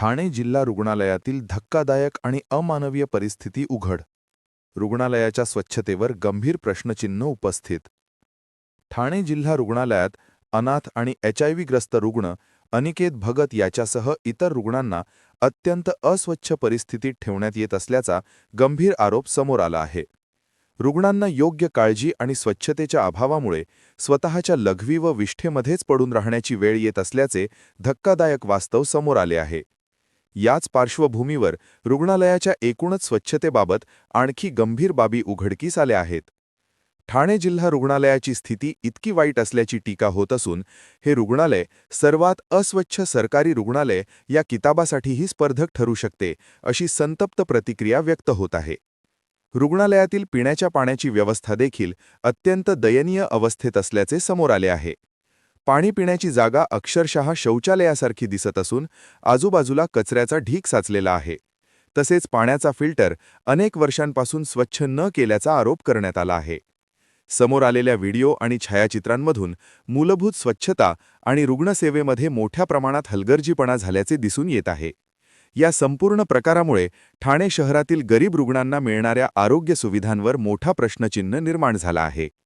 ठाणे जिल्हा रुग्णालयातील धक्कादायक आणि अमानवीय परिस्थिती उघड. रुग्णालयाच्या स्वच्छतेवर गंभीर प्रश्नचिन्ह उपस्थित. ठाणे जिल्हा रुग्णालयात अनाथ आणि HIV ग्रस्त रुग्ण अनिकेत भगत याच्यासह इतर रुग्णांना अत्यंत अस्वच्छ परिस्थितीत ठेवण्यात येत असल्याचा गंभीर आरोप समोर आला आहे. रुग्णांना योग्य काळजी आणि स्वच्छतेच्या अभावामुळे स्वतःच्या लघवी व विष्ठेमध्येच पडून राहण्याची वेळ येत असल्याचे धक्कादायक वास्तव समोर आले आहे. याच पार्श्वभूमीवर रुग्णालयाच्या एकूणच स्वच्छतेबाबत आणखी गंभीर बाबी उघडकीस आल्या आहेत. ठाणे जिल्हा रुग्णालयाची स्थिती इतकी वाईट असल्याची टीका होत असून हे रुग्णालय सर्वात अस्वच्छ सरकारी रुग्णालय या किताबासाठीही स्पर्धक ठरू शकते, अशी संतप्त प्रतिक्रिया व्यक्त होत आहे. रुग्णालयातील पिण्याच्या पाण्याची व्यवस्था देखील अत्यंत दयनीय अवस्थेत असल्याचे समोर आले आहे. पाणी पिण्याची जागा अक्षरशः शौचालयासारखी दिसत असून आजूबाजूला कचऱ्याचा ढीग साचलेला आहे. तसेच पाण्याचा फिल्टर अनेक वर्षांपासून स्वच्छ न केल्याचा आरोप करण्यात आला आहे. समोर आलेल्या व्हिडिओ आणि छायाचित्रांमधून मूलभूत स्वच्छता आणि रुग्णसेवेमध्ये मोठ्या प्रमाणात हलगर्जीपणा झाल्याचे दिसून येत आहे. या संपूर्ण प्रकारामुळे ठाणे शहरातील गरीब रुग्णांना मिळणाऱ्या आरोग्य सुविधांवर मोठा प्रश्नचिन्ह निर्माण झाला आहे.